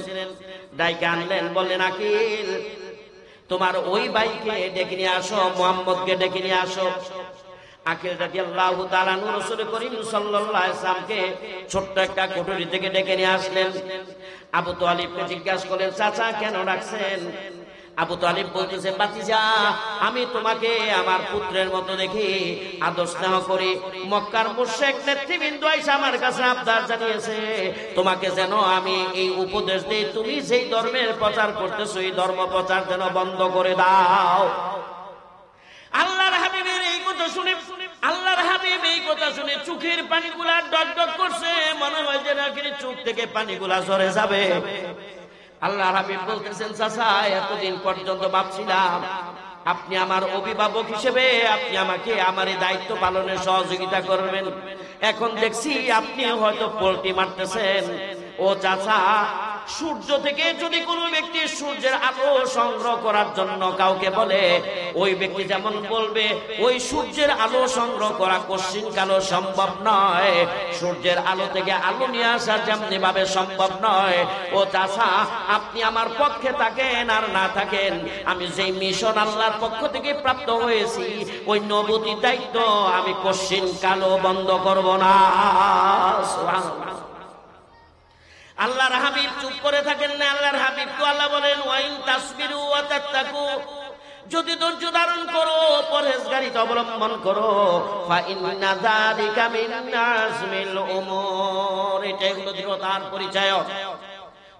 [SPEAKER 1] ডাইকা আনলেন, বললেন, আকিল তোমার ওই ভাইকে ডেকে নিয়ে আসো, মুহাম্মদকে ডেকে নিয়ে আসো। আকিল রাদিয়াল্লাহু তাআলা আনহু রাসূল করিম সাল্লাল্লাহু আলাইহি ওয়াসাল্লামকে ছোট্ট একটা কুঠরি থেকে ডেকে নিয়ে আসলেন। আবু তালিবকে জিজ্ঞাসা করলেন, চাচা কেন ডাকছেন? আবু তালিব বলতেছে, ভাতিজা আমি তোমাকে আমার পুত্রের মতো দেখি, আদর স্নেহ করি, মক্কার মুশরিক নেতৃবৃন্দ এসে আমার কাছে আবদার জানিয়েছে তোমাকে যেন আমি এই উপদেশ দেই, তুমি যেই ধর্মের প্রচার করতেছো এই ধর্ম প্রচার যেন বন্ধ করে দাও। আল্লাহর হাবিবের এই কথা শুনে, আল্লাহর হাবিব এই কথা শুনে চোখের পানিগুলা ডক ডক করছে, মনে হয় যে নাকি চোখ থেকে পানিগুলা ঝরে যাবে। আল্লাহর হাবিব বলতেছেন, চাচা এতদিন পর্যন্ত ভাবছিলাম আপনি আমার অভিভাবক হিসেবে আপনি আমাকে আমার এই দায়িত্ব পালনের সহযোগিতা করবেন, এখন দেখছি আপনি হয়তো পোল্টি মারতেছেন। ও চাচা, সূর্য থেকে যদি কোনো ব্যক্তি সূর্যের আলো সংগ্রহ করার জন্য কাউকে বলে, ওই ব্যক্তি যেমন বলবে ওই সূর্যের আলো সংগ্রহ করা কোশ্চিন কালো সম্ভব নয়, সূর্যের আলো থেকে আলো নিয়ে আসা যেমনি ভাবে সম্ভব নয়। ও চাচা, আপনি আমার পক্ষে থাকেন আর না থাকেন, আমি যেই মিশন আল্লাহর পক্ষ থেকে প্রাপ্ত হয়েছি ওই নবুতি দায়িত্ব আমি কোশ্চিন কালো বন্ধ করব না। সুবহানাল্লাহ। আল্লাহর হাবিব চুপ করে থাকেন না। আল্লাহর হাবিব তো আল্লাহ বলেন, ওয়াইন তাসবিরু ওয়া তাত্তাকু, যদি ধৈর্য ধারণ করো, পরহেজগারিতা অবলম্বন করো, ফা ইন্না যালিকা মিন আযমিল উমুর, এটাই হলো দৃঢ়তার পরিচয়।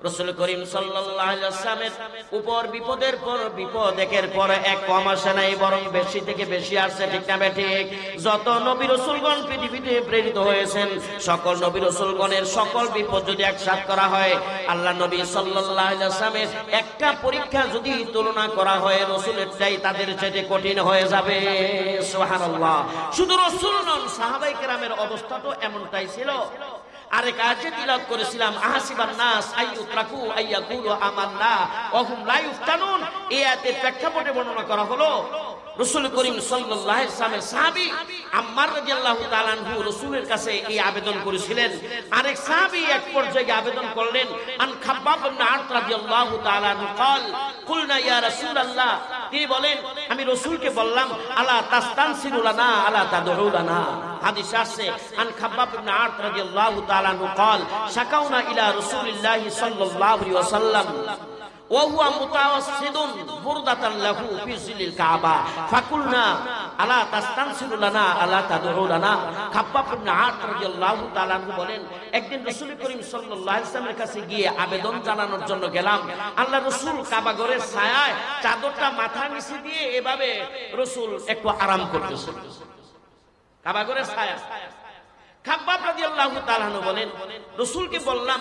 [SPEAKER 1] রাসূল করিম সাল্লাল্লাহু আলাইহি ওয়াসাল্লামের উপর বিপদের পর বিপদ একের পর এক কম আসে নাই, বরং বেশি থেকে বেশি আসছে, ঠিক না ঠিক? যত নবী রাসূলগণ পৃথিবীতে প্রেরিত হয়েছেন, সকল নবী রাসূলগণের সকল বিপদ যদি একসাথ করা হয়, আল্লাহ নবী সাল্লাল্লাহু আলাইহি ওয়াসাল্লামের একটা পরীক্ষা যদি তুলনা করা হয় রাসূলের চাই তাদের চাইতে কঠিন হয়ে যাবে। সুবহানাল্লাহ। শুধু রাসূল নন, সাহাবায়ে কেরামের অবস্থা তো এমনটাই ছিল। আরেক আয়াতে তিলাওয়াত করেছিলাম, আহাসিবান নাস আইয়ুতরাকু আইয়াকুলু আমান্না ওয়া হুম লা ইফতানুন। এই আয়াতের প্রেক্ষাপটে বর্ণনা করা হলো রাসূল করিম সাল্লাল্লাহু আলাইহি ওয়াসাল্লামের সাহাবী আম্মার রাদিয়াল্লাহু তাআলা আনহু রাসূলের কাছে এই আবেদন করেছিলেন। আরেক সাহাবী এক পর্যায়ে আবেদন করলেন, আন খাব্বাব ইবনে আরত রাদিয়াল্লাহু তাআলা আনহু قال কুলনা ইয়া রাসূলুল্লাহ, তিনি বলেন আমি রাসূলকে বললাম, আলা তাস্তানসিরু লানা আলা তাদউ লানা, হাদিসে আছে আন খাব্বাব ইবনে আরত রাদিয়াল্লাহু তাআলা আনহু قال শাকাউনা ইলা রাসূলিল্লাহি সাল্লাল্লাহু আলাইহি ওয়াসাল্লাম وهو متوسد بردة له في ظل الكعبة فقلنا ألا تستنصر لنا ألا تدعو لنا খাব্বাব ইবনে আরত রাদিয়াল্লাহু তাআলা আনহু বলেন একদিন রাসূল করিম সাল্লাল্লাহু আলাইহি ওয়াসাল্লামের কাছে গিয়ে আবেদন জানানোর জন্য গেলাম আল্লাহ রাসূল কাবা ঘরের ছায়ায় চাদরটা মাথার নিচে দিয়ে এভাবে রাসূল একটু আরাম করতেছেন কাবা ঘরের ছায়া খাব্বাব রাদিয়াল্লাহু তাআলা আনহু বলেন রাসূলকে বললাম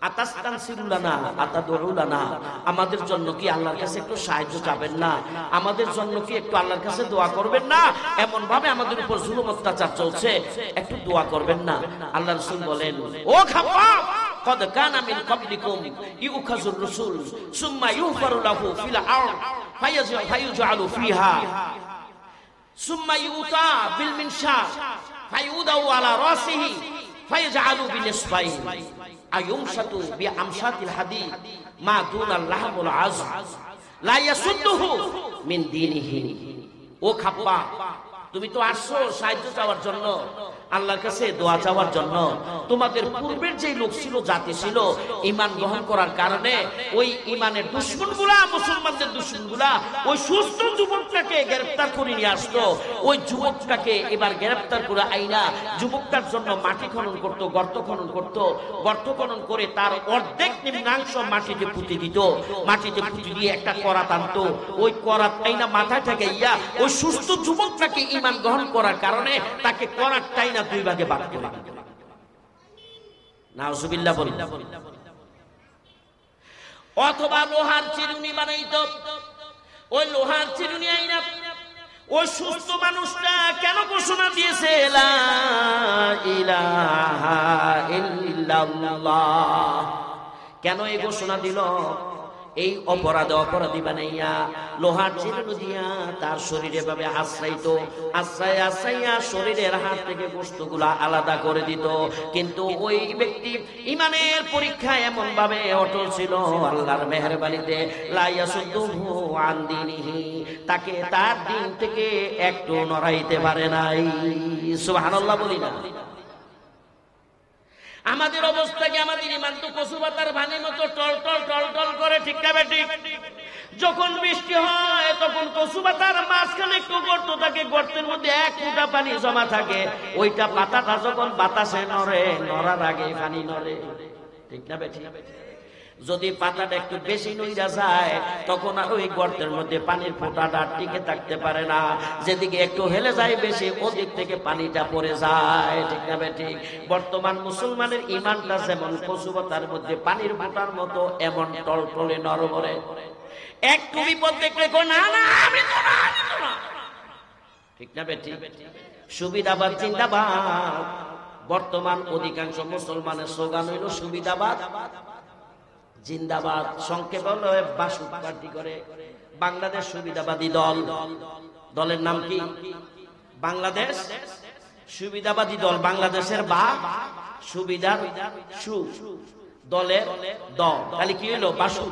[SPEAKER 1] আতাস্তানসিরুলানা আতাদউলানা আমাদের জন্য কি আল্লাহর কাছে একটু সাহায্য চাবেন না আমাদের জন্য কি একটু আল্লাহর কাছে দোয়া করবেন না এমন ভাবে আমাদের উপর জুলুম অত্যাচার চলছে একটু দোয়া করবেন না আল্লাহর রাসূল বলেন ও খাব্বাব قد كان من قبلكم يؤخذ الرسول ثم يغفر له في الارض فيجعل فيها ثم يؤتى بالمنشار فيوضع على راسه فيجعل بنصفين أيمشط بأمشاط الحديد ما دون اللحم والعظم لا يسده من دينه ও খাব্বা তুমি তো আসছো সাহায্য চাওয়ার জন্য আল্লাহর কাছে দোয়া চাওয়ার জন্য তোমাদের পূর্বের যে লোক ছিল জাতি ছিল ঈমান গ্রহণ করার কারণে ওই ঈমানের দুশমনগুলা মুসলমানদের দুশমনগুলা ওই সুস্থ যুবকটাকে গ্রেফতার করে নিয়ে আসতো ওই যুবকটাকে এবার গ্রেফতার করে আইনা যুবকটার জন্য মাটি খনন করত গর্ত খনন করে তার অর্ধেক নিম্নাংশ মাটিতে পুঁতে দিত মাটিতে পুঁতে দিয়ে একটা করাত আনতো ওই করাত আইনা মাথায় থেকে ইয়া ওই সুস্থ যুবকটাকে ঈমান গ্রহণ করার কারণে তাকে করাতটাই না দুই ভাগে ভাগ করে দিত নাউজুবিল্লাহ বলি অথবা লোহার চিরুনি বানাইতো ওই লোহার চিরুনি আইনা ওই সুস্থ মানুষটা কেন ঘোষণা দিয়েছে লা ইলাহা ইল্লাল্লাহ কেন এই ঘোষণা দিল এই অপরাধী বানাইয়া লোহার চিরুনি দিয়া তার শরীরে ভাবে আশ্রাইয়া শরীরের হাত থেকে বস্তুগুলা আলাদা করে দিত কিন্তু ওই ব্যক্তি ঈমানের পরীক্ষায় এমন ভাবে অটল ছিল আল্লাহর মেহেরবানিতে লা ইয়াসুদ্দুহু আন দীনিহি তাকে তার দিন থেকে একটু নড়াইতে পারে নাই সুবহানাল্লাহ বলি না আমাদের অবস্থা কি আমাদের ঈমান তো কচু পাতার ভানের মতো টল টল করে ঠিক না বেটি যখন বৃষ্টি হয় তখন কচু পাতার মাঝখানে একটু গর্ত থাকে গর্তের মধ্যে এক ফোঁটা পানি জমা থাকে ওইটা পাতাটা যখন বাতাসে নড়ে নড়ার আগে পানি নড়ে ঠিক না বেটি যদি পাতাটা একটু বেশি নইরা যায় তখন আর ওই গর্তের মধ্যে পানির ফোঁটাটা টিকে থাকতে পারে না যেদিকে একটু হেলে যায় বেশি ওদিক থেকে পানিটা পড়ে যায় ঠিক না বেটি বর্তমান মুসলমানের ঈমানটা যেমন কচু পাতার মধ্যে পানির ফোঁটার মতো এমন টলটলে নরবরে একটু বিপদ দেখলে না আমি তো না ঠিক না বেটি সুবিধাবাদ জিন্দাবাদ বর্তমান অধিকাংশ মুসলমানের স্লোগান হইল সুবিধাবাদ জিন্দাবাদ সংক্ষেপে হলো বাসুদ পার্টি করে বাংলাদেশ সুবিধাবাদী দল দলের নাম কি বাংলাদেশ সুবিধাবাদী দল বাংলাদেশের বা সুবিধার সু দলের দল তাহলে কি হলো বাসুদ